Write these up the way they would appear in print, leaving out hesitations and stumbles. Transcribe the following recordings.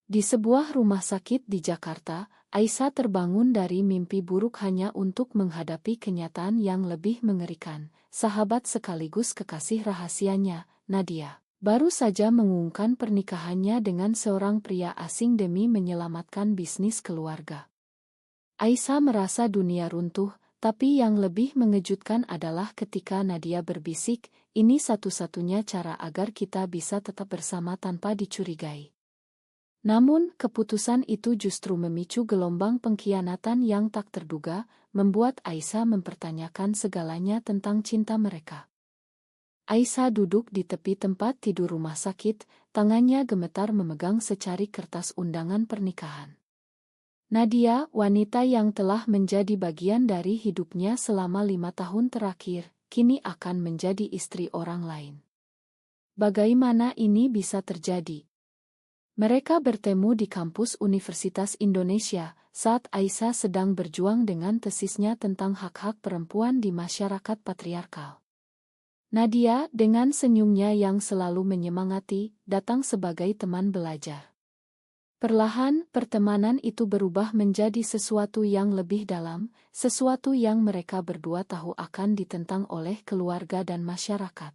Di sebuah rumah sakit di Jakarta, Aisyah terbangun dari mimpi buruk hanya untuk menghadapi kenyataan yang lebih mengerikan. Sahabat sekaligus kekasih rahasianya, Nadia, baru saja mengumumkan pernikahannya dengan seorang pria asing demi menyelamatkan bisnis keluarga. Aisyah merasa dunia runtuh, tapi yang lebih mengejutkan adalah ketika Nadia berbisik, ini satu-satunya cara agar kita bisa tetap bersama tanpa dicurigai. Namun, keputusan itu justru memicu gelombang pengkhianatan yang tak terduga, membuat Aisyah mempertanyakan segalanya tentang cinta mereka. Aisyah duduk di tepi tempat tidur rumah sakit, tangannya gemetar memegang secari kertas undangan pernikahan. Nadia, wanita yang telah menjadi bagian dari hidupnya selama 5 tahun terakhir, kini akan menjadi istri orang lain. Bagaimana ini bisa terjadi? Mereka bertemu di kampus Universitas Indonesia saat Aisyah sedang berjuang dengan tesisnya tentang hak-hak perempuan di masyarakat patriarkal. Nadia, dengan senyumnya yang selalu menyemangati, datang sebagai teman belajar. Perlahan, pertemanan itu berubah menjadi sesuatu yang lebih dalam, sesuatu yang mereka berdua tahu akan ditentang oleh keluarga dan masyarakat.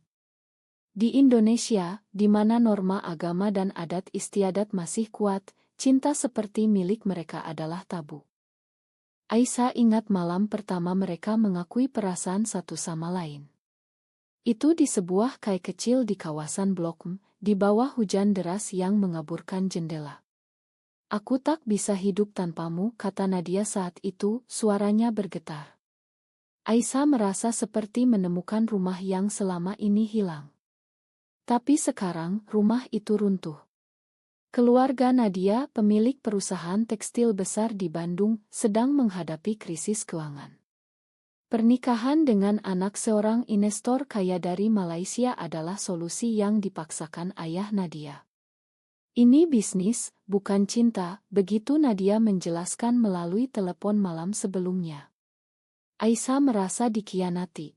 Di Indonesia, di mana norma agama dan adat istiadat masih kuat, cinta seperti milik mereka adalah tabu. Aisyah ingat malam pertama mereka mengakui perasaan satu sama lain. Itu di sebuah kai kecil di kawasan Blok M, di bawah hujan deras yang mengaburkan jendela. "Aku tak bisa hidup tanpamu," kata Nadia saat itu, suaranya bergetar. Aisyah merasa seperti menemukan rumah yang selama ini hilang. Tapi sekarang, rumah itu runtuh. Keluarga Nadia, pemilik perusahaan tekstil besar di Bandung, sedang menghadapi krisis keuangan. Pernikahan dengan anak seorang investor kaya dari Malaysia adalah solusi yang dipaksakan ayah Nadia. "Ini bisnis, bukan cinta," begitu Nadia menjelaskan melalui telepon malam sebelumnya. Aisyah merasa dikhianati.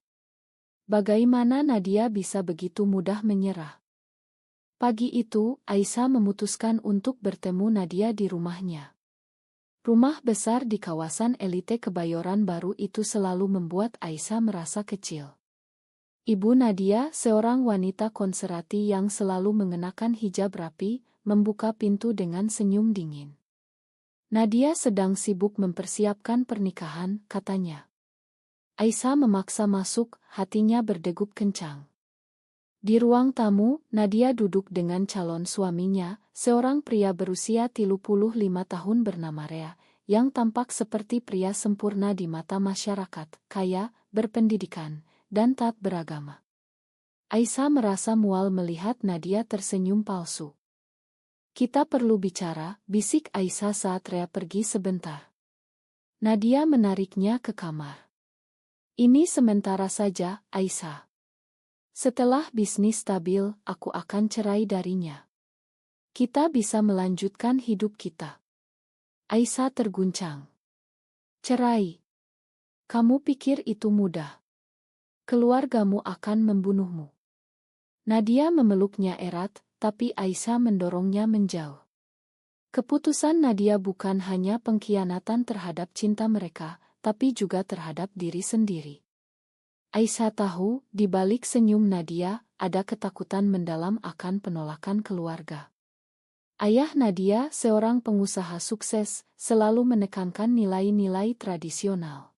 Bagaimana Nadia bisa begitu mudah menyerah? Pagi itu, Aisyah memutuskan untuk bertemu Nadia di rumahnya. Rumah besar di kawasan elite Kebayoran Baru itu selalu membuat Aisyah merasa kecil. Ibu Nadia, seorang wanita konservatif yang selalu mengenakan hijab rapi, membuka pintu dengan senyum dingin. "Nadia sedang sibuk mempersiapkan pernikahan," katanya. Aisyah memaksa masuk, hatinya berdegup kencang. Di ruang tamu, Nadia duduk dengan calon suaminya, seorang pria berusia 35 tahun bernama Rea, yang tampak seperti pria sempurna di mata masyarakat, kaya, berpendidikan, dan taat beragama. Aisyah merasa mual melihat Nadia tersenyum palsu. "Kita perlu bicara," bisik Aisyah saat Rea pergi sebentar. Nadia menariknya ke kamar. "Ini sementara saja, Aisyah. Setelah bisnis stabil, aku akan cerai darinya. Kita bisa melanjutkan hidup kita." Aisyah terguncang. "Cerai? Kamu pikir itu mudah? Keluargamu akan membunuhmu." Nadia memeluknya erat, tapi Aisyah mendorongnya menjauh. Keputusan Nadia bukan hanya pengkhianatan terhadap cinta mereka, tapi juga terhadap diri sendiri. Aisyah tahu, di balik senyum Nadia, ada ketakutan mendalam akan penolakan keluarga. Ayah Nadia, seorang pengusaha sukses, selalu menekankan nilai-nilai tradisional.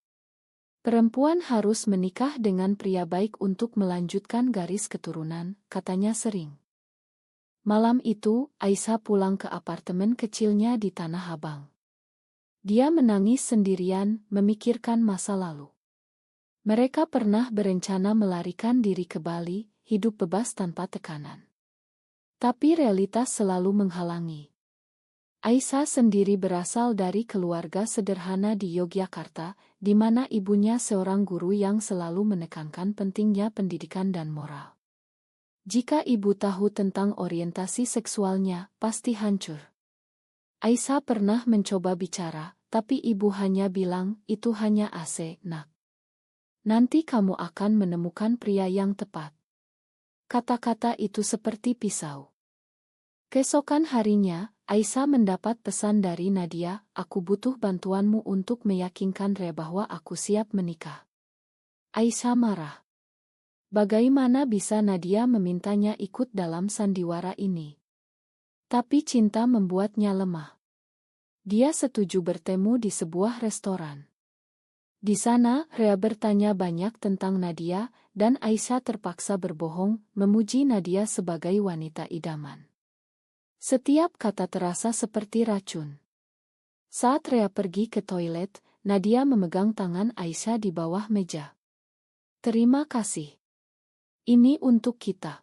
"Perempuan harus menikah dengan pria baik untuk melanjutkan garis keturunan," katanya sering. Malam itu, Aisyah pulang ke apartemen kecilnya di Tanah Abang. Dia menangis sendirian, memikirkan masa lalu. Mereka pernah berencana melarikan diri ke Bali, hidup bebas tanpa tekanan. Tapi realitas selalu menghalangi. Aisyah sendiri berasal dari keluarga sederhana di Yogyakarta, di mana ibunya seorang guru yang selalu menekankan pentingnya pendidikan dan moral. Jika ibu tahu tentang orientasi seksualnya, pasti hancur. Aisyah pernah mencoba bicara, tapi ibu hanya bilang, "Itu hanya AC, nak. Nanti kamu akan menemukan pria yang tepat." Kata-kata itu seperti pisau. Keesokan harinya, Aisyah mendapat pesan dari Nadia, "Aku butuh bantuanmu untuk meyakinkan Rea bahwa aku siap menikah." Aisyah marah. Bagaimana bisa Nadia memintanya ikut dalam sandiwara ini? Tapi cinta membuatnya lemah. Dia setuju bertemu di sebuah restoran. Di sana, Rea bertanya banyak tentang Nadia, dan Aisyah terpaksa berbohong, memuji Nadia sebagai wanita idaman. Setiap kata terasa seperti racun. Saat Rea pergi ke toilet, Nadia memegang tangan Aisyah di bawah meja. "Terima kasih. Ini untuk kita."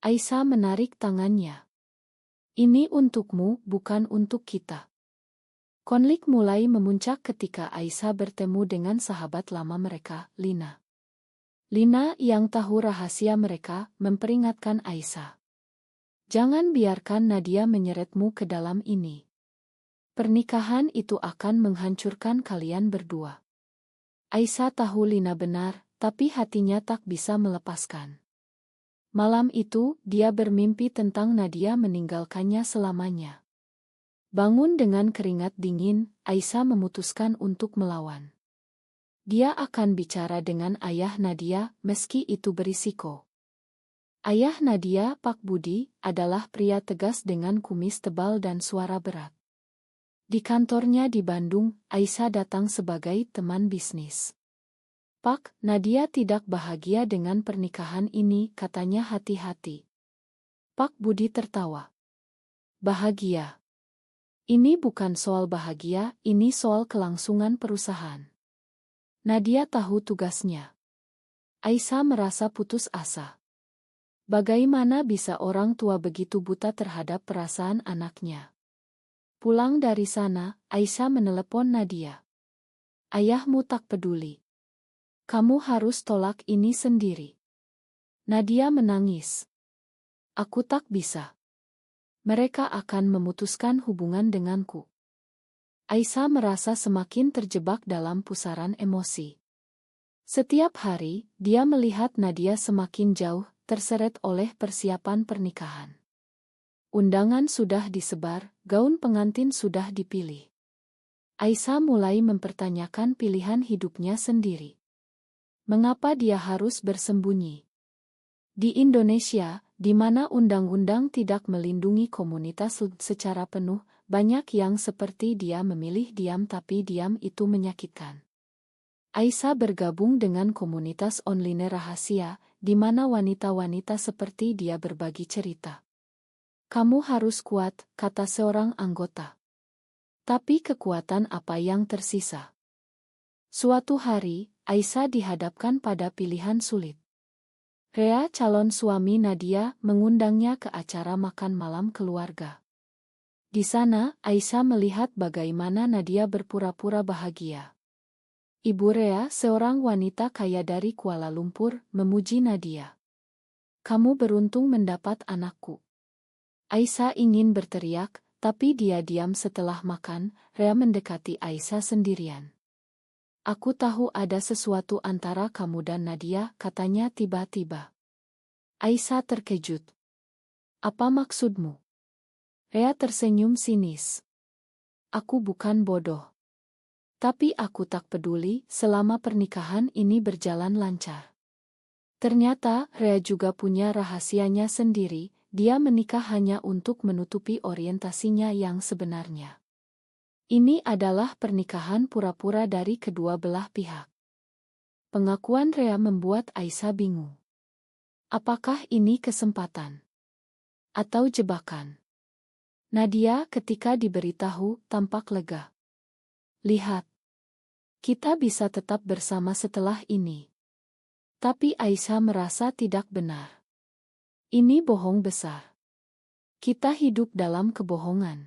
Aisyah menarik tangannya. "Ini untukmu, bukan untuk kita." Konflik mulai memuncak ketika Aisyah bertemu dengan sahabat lama mereka, Lina. Lina yang tahu rahasia mereka, memperingatkan Aisyah. "Jangan biarkan Nadia menyeretmu ke dalam ini. Pernikahan itu akan menghancurkan kalian berdua." Aisyah tahu Lina benar, tapi hatinya tak bisa melepaskan. Malam itu, dia bermimpi tentang Nadia meninggalkannya selamanya. Bangun dengan keringat dingin, Aisyah memutuskan untuk melawan. Dia akan bicara dengan ayah Nadia, meski itu berisiko. Ayah Nadia, Pak Budi, adalah pria tegas dengan kumis tebal dan suara berat. Di kantornya di Bandung, Aisyah datang sebagai teman bisnis. "Pak, Nadia tidak bahagia dengan pernikahan ini," katanya hati-hati. Pak Budi tertawa. "Bahagia? Ini bukan soal bahagia, ini soal kelangsungan perusahaan. Nadia tahu tugasnya." Aisyah merasa putus asa. Bagaimana bisa orang tua begitu buta terhadap perasaan anaknya? Pulang dari sana, Aisyah menelepon Nadia. "Ayahmu tak peduli. Kamu harus tolak ini sendiri." Nadia menangis. "Aku tak bisa. Mereka akan memutuskan hubungan denganku." Aisyah merasa semakin terjebak dalam pusaran emosi. Setiap hari, dia melihat Nadia semakin jauh, terseret oleh persiapan pernikahan. Undangan sudah disebar, gaun pengantin sudah dipilih. Aisyah mulai mempertanyakan pilihan hidupnya sendiri. Mengapa dia harus bersembunyi? Di Indonesia, di mana undang-undang tidak melindungi komunitas secara penuh, banyak yang seperti dia memilih diam, tapi diam itu menyakitkan. Aisyah bergabung dengan komunitas online rahasia, di mana wanita-wanita seperti dia berbagi cerita. "Kamu harus kuat," kata seorang anggota. Tapi kekuatan apa yang tersisa? Suatu hari, Aisyah dihadapkan pada pilihan sulit. Rea, calon suami Nadia, mengundangnya ke acara makan malam keluarga. Di sana, Aisyah melihat bagaimana Nadia berpura-pura bahagia. Ibu Rea, seorang wanita kaya dari Kuala Lumpur, memuji Nadia. "Kamu beruntung mendapat anakku." Aisyah ingin berteriak, tapi dia diam. Setelah makan, Rea mendekati Aisyah sendirian. "Aku tahu ada sesuatu antara kamu dan Nadia," katanya tiba-tiba. Aisyah terkejut. "Apa maksudmu?" Rea tersenyum sinis. "Aku bukan bodoh. Tapi aku tak peduli selama pernikahan ini berjalan lancar." Ternyata, Rea juga punya rahasianya sendiri. Dia menikah hanya untuk menutupi orientasinya yang sebenarnya. Ini adalah pernikahan pura-pura dari kedua belah pihak. Pengakuan Rea membuat Aisyah bingung. Apakah ini kesempatan? Atau jebakan? Nadia ketika diberitahu tampak lega. "Lihat. Kita bisa tetap bersama setelah ini." Tapi Aisyah merasa tidak benar. Ini bohong besar. Kita hidup dalam kebohongan.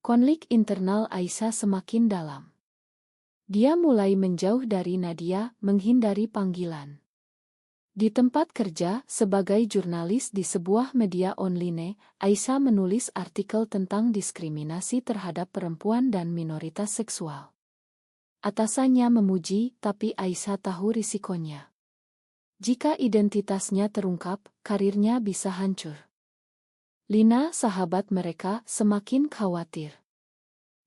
Konflik internal Aisyah semakin dalam. Dia mulai menjauh dari Nadia, menghindari panggilan. Di tempat kerja, sebagai jurnalis di sebuah media online, Aisyah menulis artikel tentang diskriminasi terhadap perempuan dan minoritas seksual. Atasannya memuji, tapi Aisyah tahu risikonya. Jika identitasnya terungkap, karirnya bisa hancur. Lina, sahabat mereka, semakin khawatir.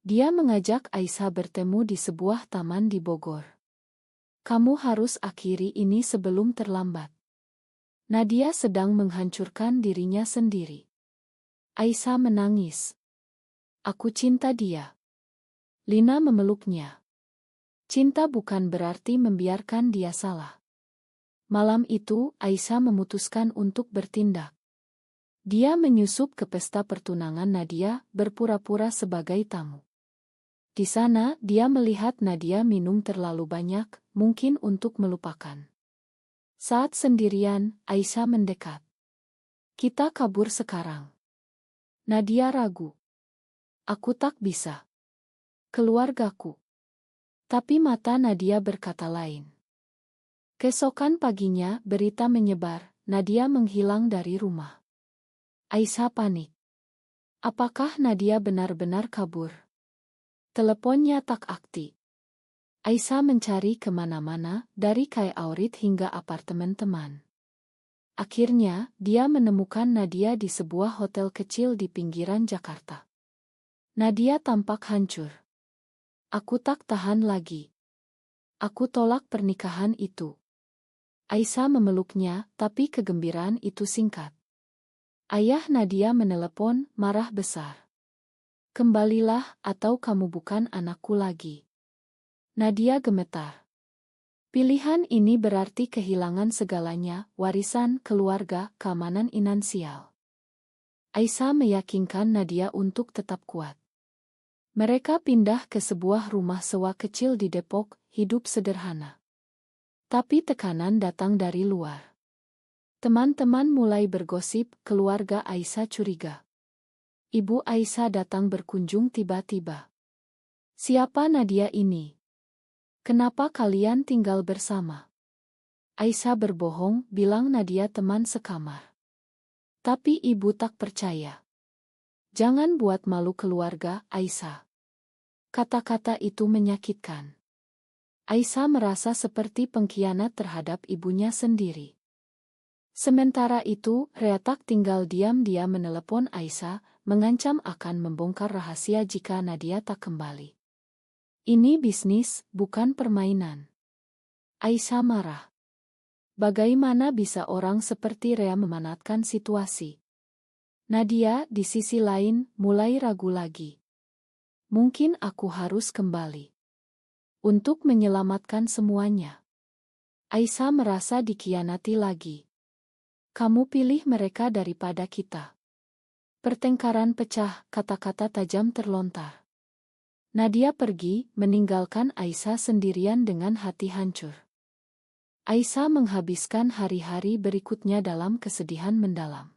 Dia mengajak Aisyah bertemu di sebuah taman di Bogor. Kamu harus akhiri ini sebelum terlambat. Nadia sedang menghancurkan dirinya sendiri. Aisyah menangis. Aku cinta dia. Lina memeluknya. Cinta bukan berarti membiarkan dia salah. Malam itu, Aisyah memutuskan untuk bertindak. Dia menyusup ke pesta pertunangan Nadia, berpura-pura sebagai tamu. Di sana, dia melihat Nadia minum terlalu banyak, mungkin untuk melupakan. Saat sendirian, Aisyah mendekat. Kita kabur sekarang. Nadia ragu. Aku tak bisa. Keluargaku. Tapi mata Nadia berkata lain. Keesokan paginya, berita menyebar, Nadia menghilang dari rumah. Aisyah panik. Apakah Nadia benar-benar kabur? Teleponnya tak aktif. Aisyah mencari kemana-mana, dari Kai Aurit hingga apartemen teman. Akhirnya, dia menemukan Nadia di sebuah hotel kecil di pinggiran Jakarta. Nadia tampak hancur. Aku tak tahan lagi. Aku tolak pernikahan itu. Aisyah memeluknya, tapi kegembiraan itu singkat. Ayah Nadia menelepon, marah besar. Kembalilah, atau kamu bukan anakku lagi. Nadia gemetar. Pilihan ini berarti kehilangan segalanya, warisan, keluarga, keamanan finansial. Aisyah meyakinkan Nadia untuk tetap kuat. Mereka pindah ke sebuah rumah sewa kecil di Depok, hidup sederhana. Tapi tekanan datang dari luar. Teman-teman mulai bergosip, keluarga Aisyah curiga. Ibu Aisyah datang berkunjung tiba-tiba. Siapa Nadia ini? Kenapa kalian tinggal bersama? Aisyah berbohong, bilang Nadia teman sekamar. Tapi ibu tak percaya. Jangan buat malu keluarga, Aisyah. Kata-kata itu menyakitkan. Aisyah merasa seperti pengkhianat terhadap ibunya sendiri. Sementara itu, Reatak tinggal diam-diam menelepon Aisyah, mengancam akan membongkar rahasia jika Nadia tak kembali. Ini bisnis, bukan permainan. Aisyah marah. Bagaimana bisa orang seperti Rea memanfaatkan situasi? Nadia, di sisi lain, mulai ragu lagi. Mungkin aku harus kembali. Untuk menyelamatkan semuanya. Aisyah merasa dikhianati lagi. Kamu pilih mereka daripada kita. Pertengkaran pecah, kata-kata tajam terlontar. Nadia pergi, meninggalkan Aisyah sendirian dengan hati hancur. Aisyah menghabiskan hari-hari berikutnya dalam kesedihan mendalam.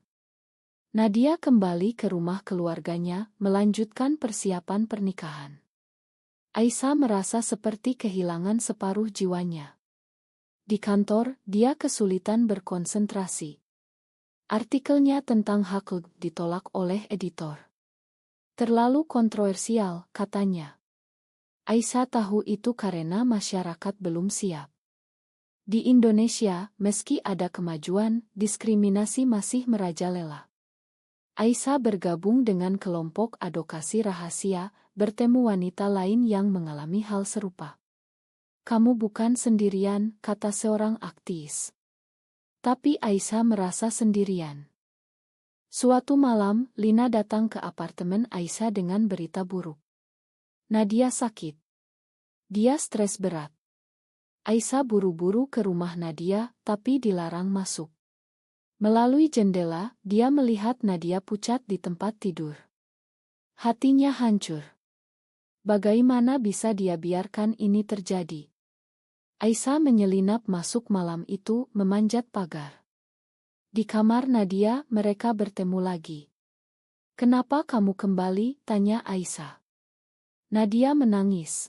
Nadia kembali ke rumah keluarganya, melanjutkan persiapan pernikahan. Aisyah merasa seperti kehilangan separuh jiwanya. Di kantor, dia kesulitan berkonsentrasi. Artikelnya tentang hak ditolak oleh editor. Terlalu kontroversial, katanya. Aisyah tahu itu karena masyarakat belum siap. Di Indonesia, meski ada kemajuan, diskriminasi masih merajalela. Aisyah bergabung dengan kelompok advokasi rahasia, bertemu wanita lain yang mengalami hal serupa. Kamu bukan sendirian, kata seorang aktivis. Tapi Aisyah merasa sendirian. Suatu malam, Lina datang ke apartemen Aisyah dengan berita buruk. Nadia sakit. Dia stres berat. Aisyah buru-buru ke rumah Nadia, tapi dilarang masuk. Melalui jendela, dia melihat Nadia pucat di tempat tidur. Hatinya hancur. Bagaimana bisa dia biarkan ini terjadi? Aisyah menyelinap masuk malam itu, memanjat pagar. Di kamar Nadia, mereka bertemu lagi. Kenapa kamu kembali? Tanya Aisyah. Nadia menangis.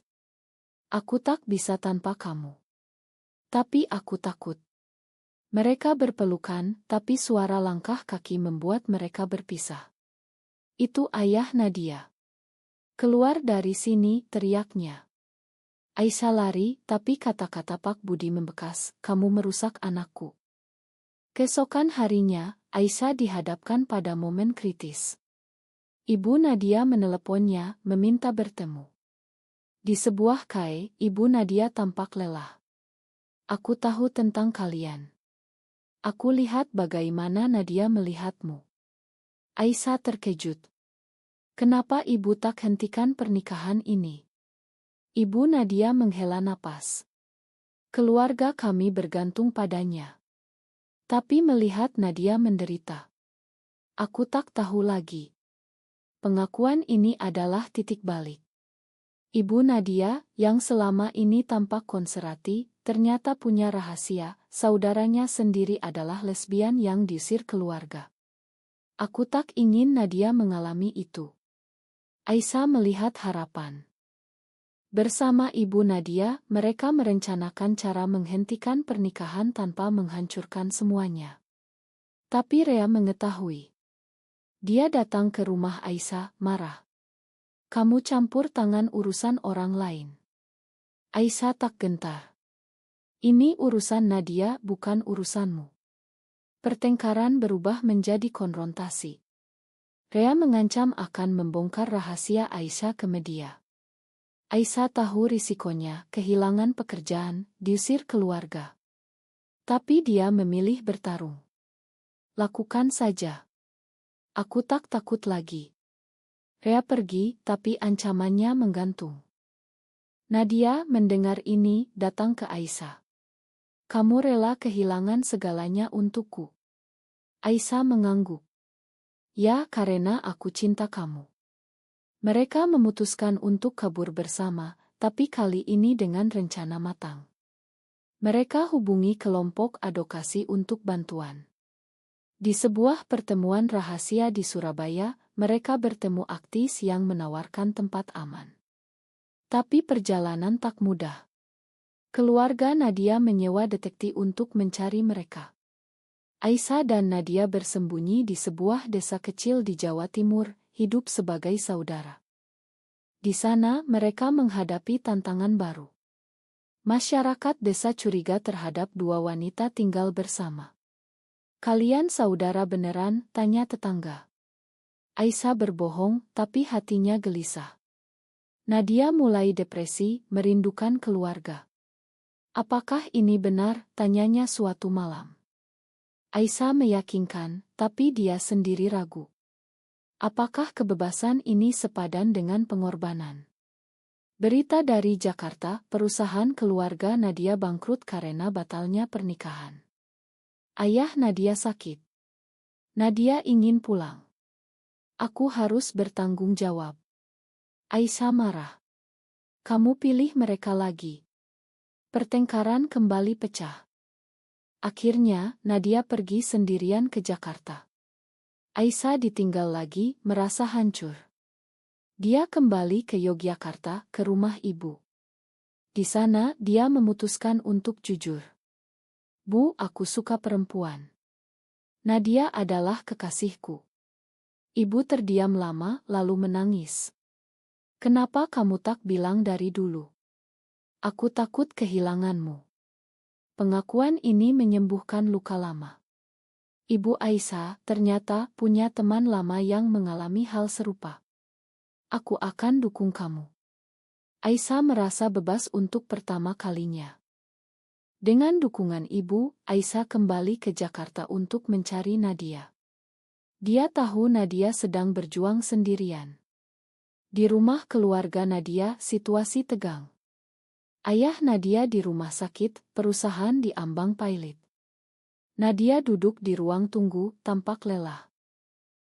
Aku tak bisa tanpa kamu. Tapi aku takut. Mereka berpelukan, tapi suara langkah kaki membuat mereka berpisah. Itu ayah Nadia. Keluar dari sini, teriaknya. Aisyah lari, tapi kata-kata Pak Budi membekas, kamu merusak anakku. Keesokan harinya, Aisyah dihadapkan pada momen kritis. Ibu Nadia meneleponnya, meminta bertemu. Di sebuah cafe, Ibu Nadia tampak lelah. Aku tahu tentang kalian. Aku lihat bagaimana Nadia melihatmu. Aisyah terkejut. Kenapa ibu tak hentikan pernikahan ini? Ibu Nadia menghela napas. Keluarga kami bergantung padanya. Tapi melihat Nadia menderita, aku tak tahu lagi. Pengakuan ini adalah titik balik. Ibu Nadia, yang selama ini tampak konservatif, ternyata punya rahasia. Saudaranya sendiri adalah lesbian yang diusir keluarga. Aku tak ingin Nadia mengalami itu. Aisyah melihat harapan. Bersama Ibu Nadia, mereka merencanakan cara menghentikan pernikahan tanpa menghancurkan semuanya. Tapi Rea mengetahui. Dia datang ke rumah Aisyah, marah. Kamu campur tangan urusan orang lain. Aisyah tak gentar. Ini urusan Nadia, bukan urusanmu. Pertengkaran berubah menjadi konfrontasi. Rea mengancam akan membongkar rahasia Aisyah ke media. Aisyah tahu risikonya, kehilangan pekerjaan, diusir keluarga. Tapi dia memilih bertarung. Lakukan saja. Aku tak takut lagi. Rea pergi, tapi ancamannya menggantung. Nadia mendengar ini, datang ke Aisyah. Kamu rela kehilangan segalanya untukku. Aisyah mengangguk. Ya, karena aku cinta kamu. Mereka memutuskan untuk kabur bersama, tapi kali ini dengan rencana matang. Mereka hubungi kelompok advokasi untuk bantuan. Di sebuah pertemuan rahasia di Surabaya, mereka bertemu aktivis yang menawarkan tempat aman. Tapi perjalanan tak mudah. Keluarga Nadia menyewa detektif untuk mencari mereka. Aisyah dan Nadia bersembunyi di sebuah desa kecil di Jawa Timur, hidup sebagai saudara. Di sana mereka menghadapi tantangan baru. Masyarakat desa curiga terhadap dua wanita tinggal bersama. Kalian saudara beneran? Tanya tetangga. Aisyah berbohong, tapi hatinya gelisah. Nadia mulai depresi, merindukan keluarga. Apakah ini benar? Tanyanya suatu malam. Aisyah meyakinkan, tapi dia sendiri ragu. Apakah kebebasan ini sepadan dengan pengorbanan? Berita dari Jakarta, perusahaan keluarga Nadia bangkrut karena batalnya pernikahan. Ayah Nadia sakit. Nadia ingin pulang. Aku harus bertanggung jawab. Aisyah marah. Kamu pilih mereka lagi. Pertengkaran kembali pecah. Akhirnya, Nadia pergi sendirian ke Jakarta. Aisyah ditinggal lagi, merasa hancur. Dia kembali ke Yogyakarta, ke rumah ibu. Di sana, dia memutuskan untuk jujur. Bu, aku suka perempuan. Nadia adalah kekasihku. Ibu terdiam lama, lalu menangis. Kenapa kamu tak bilang dari dulu? Aku takut kehilanganmu. Pengakuan ini menyembuhkan luka lama. Ibu Aisyah ternyata punya teman lama yang mengalami hal serupa. Aku akan dukung kamu. Aisyah merasa bebas untuk pertama kalinya. Dengan dukungan ibu, Aisyah kembali ke Jakarta untuk mencari Nadia. Dia tahu Nadia sedang berjuang sendirian. Di rumah keluarga Nadia, situasi tegang. Ayah Nadia di rumah sakit, perusahaan diambang pailit. Nadia duduk di ruang tunggu, tampak lelah.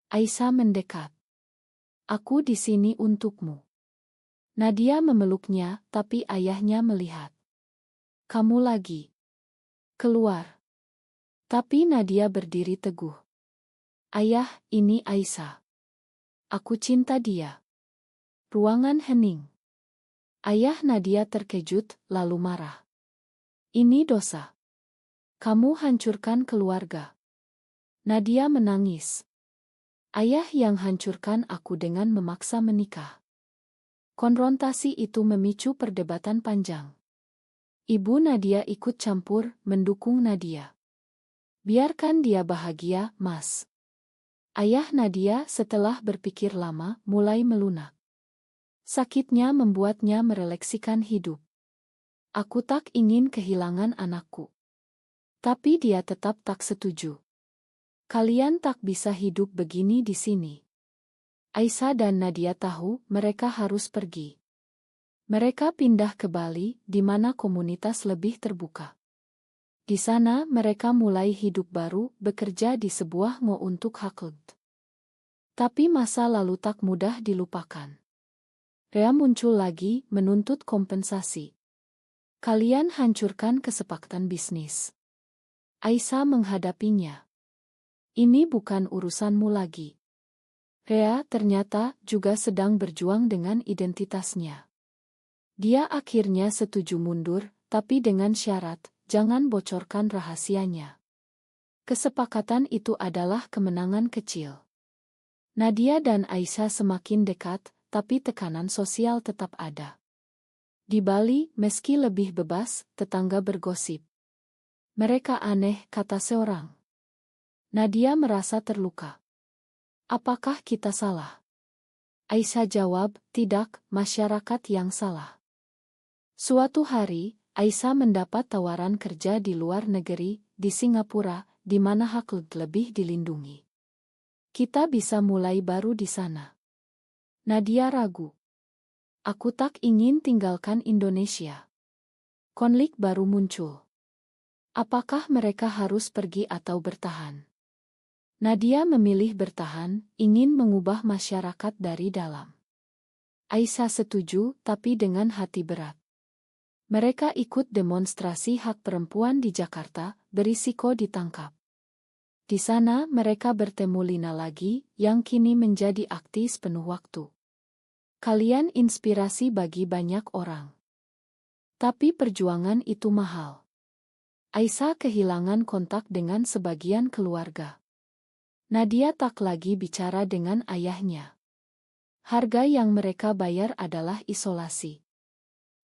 Aisyah mendekat. Aku di sini untukmu. Nadia memeluknya, tapi ayahnya melihat. Kamu lagi. Keluar. Tapi Nadia berdiri teguh. Ayah, ini Aisyah. Aku cinta dia. Ruangan hening. Ayah Nadia terkejut, lalu marah. Ini dosa. Kamu hancurkan keluarga. Nadia menangis. Ayah yang hancurkan aku dengan memaksa menikah. Konfrontasi itu memicu perdebatan panjang. Ibu Nadia ikut campur, mendukung Nadia. Biarkan dia bahagia, Mas. Ayah Nadia setelah berpikir lama mulai melunak. Sakitnya membuatnya merefleksikan hidup. Aku tak ingin kehilangan anakku. Tapi dia tetap tak setuju. Kalian tak bisa hidup begini di sini. Aisyah dan Nadia tahu mereka harus pergi. Mereka pindah ke Bali, di mana komunitas lebih terbuka. Di sana mereka mulai hidup baru, bekerja di sebuah mall untuk Haklud. Tapi masa lalu tak mudah dilupakan. Rea muncul lagi, menuntut kompensasi. Kalian hancurkan kesepakatan bisnis. Aisyah menghadapinya. Ini bukan urusanmu lagi. Rea ternyata juga sedang berjuang dengan identitasnya. Dia akhirnya setuju mundur, tapi dengan syarat, jangan bocorkan rahasianya. Kesepakatan itu adalah kemenangan kecil. Nadia dan Aisyah semakin dekat, tapi tekanan sosial tetap ada. Di Bali, meski lebih bebas, tetangga bergosip. Mereka aneh, kata seorang. Nadia merasa terluka. Apakah kita salah? Aisyah jawab, tidak, masyarakat yang salah. Suatu hari, Aisyah mendapat tawaran kerja di luar negeri, di Singapura, di mana hak lebih dilindungi. Kita bisa mulai baru di sana. Nadia ragu. Aku tak ingin tinggalkan Indonesia. Konflik baru muncul. Apakah mereka harus pergi atau bertahan? Nadia memilih bertahan, ingin mengubah masyarakat dari dalam. Aisyah setuju, tapi dengan hati berat. Mereka ikut demonstrasi hak perempuan di Jakarta, berisiko ditangkap. Di sana mereka bertemu Lina lagi, yang kini menjadi aktivis penuh waktu. Kalian inspirasi bagi banyak orang. Tapi perjuangan itu mahal. Aisyah kehilangan kontak dengan sebagian keluarga. Nadia tak lagi bicara dengan ayahnya. Harga yang mereka bayar adalah isolasi.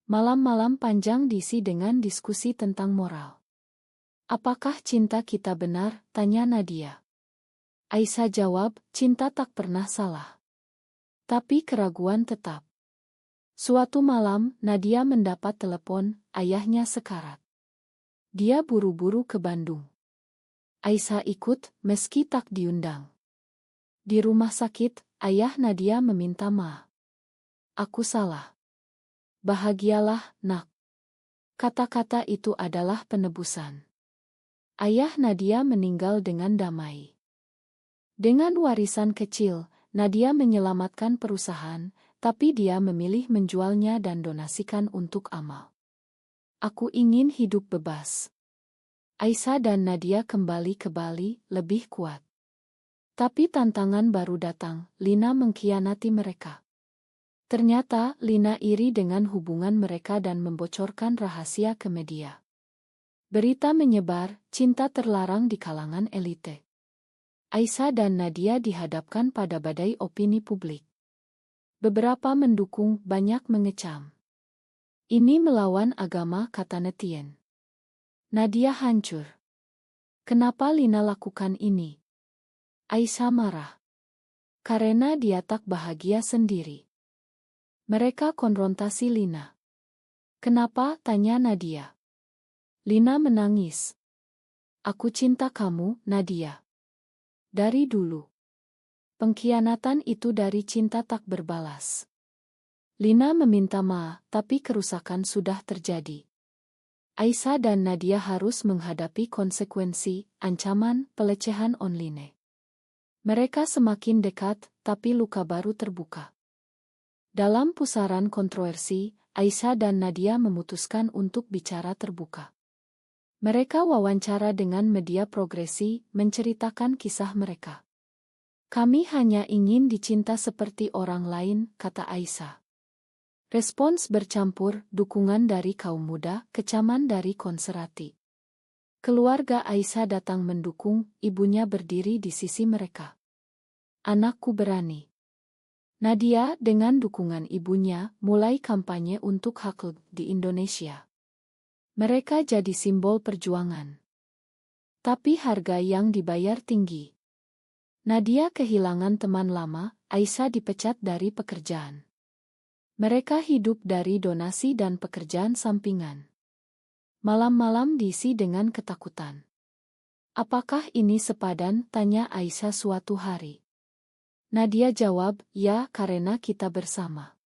Malam-malam panjang diisi dengan diskusi tentang moral. Apakah cinta kita benar? Tanya Nadia. Aisyah jawab, cinta tak pernah salah. Tapi keraguan tetap. Suatu malam, Nadia mendapat telepon, ayahnya sekarat. Dia buru-buru ke Bandung. Aisyah ikut, meski tak diundang. Di rumah sakit, ayah Nadia meminta maaf. Aku salah. Bahagialah, nak. Kata-kata itu adalah penebusan. Ayah Nadia meninggal dengan damai. Dengan warisan kecil, Nadia menyelamatkan perusahaan, tapi dia memilih menjualnya dan donasikan untuk amal. Aku ingin hidup bebas. Aisyah dan Nadia kembali ke Bali, lebih kuat. Tapi tantangan baru datang, Lina mengkhianati mereka. Ternyata, Lina iri dengan hubungan mereka dan membocorkan rahasia ke media. Berita menyebar, cinta terlarang di kalangan elite. Aisyah dan Nadia dihadapkan pada badai opini publik. Beberapa mendukung, banyak mengecam. Ini melawan agama, kata netizen. Nadia hancur. Kenapa Lina lakukan ini? Aisyah marah. Karena dia tak bahagia sendiri. Mereka konfrontasi Lina. Kenapa? Tanya Nadia. Lina menangis. Aku cinta kamu, Nadia. Dari dulu. Pengkhianatan itu dari cinta tak berbalas. Lina meminta maaf, tapi kerusakan sudah terjadi. Aisyah dan Nadia harus menghadapi konsekuensi, ancaman, pelecehan online. Mereka semakin dekat, tapi luka baru terbuka. Dalam pusaran kontroversi, Aisyah dan Nadia memutuskan untuk bicara terbuka. Mereka wawancara dengan media progresi, menceritakan kisah mereka. Kami hanya ingin dicinta seperti orang lain, kata Aisyah. Respons bercampur, dukungan dari kaum muda, kecaman dari konservatif. Keluarga Aisyah datang mendukung, ibunya berdiri di sisi mereka. Anakku berani. Nadia, dengan dukungan ibunya, mulai kampanye untuk hak di Indonesia. Mereka jadi simbol perjuangan. tapi harga yang dibayar tinggi. Nadia kehilangan teman lama, Aisyah dipecat dari pekerjaan. Mereka hidup dari donasi dan pekerjaan sampingan. Malam-malam diisi dengan ketakutan. Apakah ini sepadan? Tanya Aisyah suatu hari. Nadia jawab, ya, karena kita bersama.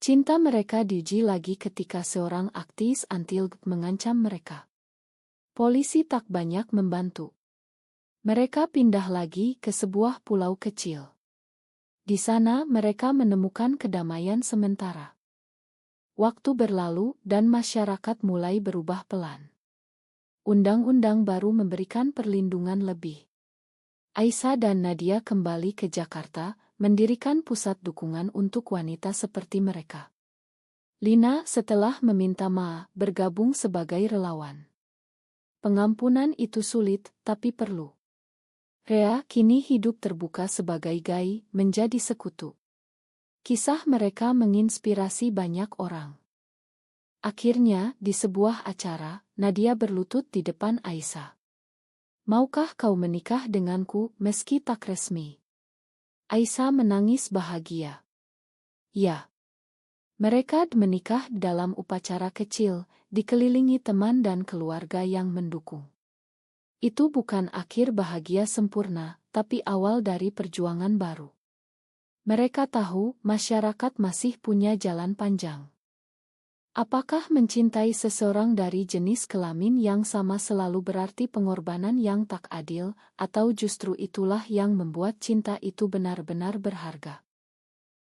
Cinta mereka diuji lagi ketika seorang aktivis anti-LGBT mengancam mereka. Polisi tak banyak membantu. Mereka pindah lagi ke sebuah pulau kecil. Di sana mereka menemukan kedamaian sementara. Waktu berlalu dan masyarakat mulai berubah pelan. Undang-undang baru memberikan perlindungan lebih. Aisyah dan Nadia kembali ke Jakarta, mendirikan pusat dukungan untuk wanita seperti mereka. Lina setelah meminta maaf bergabung sebagai relawan. Pengampunan itu sulit, tapi perlu. Rea kini hidup terbuka sebagai gai, menjadi sekutu. Kisah mereka menginspirasi banyak orang. Akhirnya, di sebuah acara, Nadia berlutut di depan Aisyah. Maukah kau menikah denganku meski tak resmi? Aisyah menangis bahagia. Ya. Mereka menikah dalam upacara kecil, dikelilingi teman dan keluarga yang mendukung. Itu bukan akhir bahagia sempurna, tapi awal dari perjuangan baru. Mereka tahu masyarakat masih punya jalan panjang. Apakah mencintai seseorang dari jenis kelamin yang sama selalu berarti pengorbanan yang tak adil, atau justru itulah yang membuat cinta itu benar-benar berharga?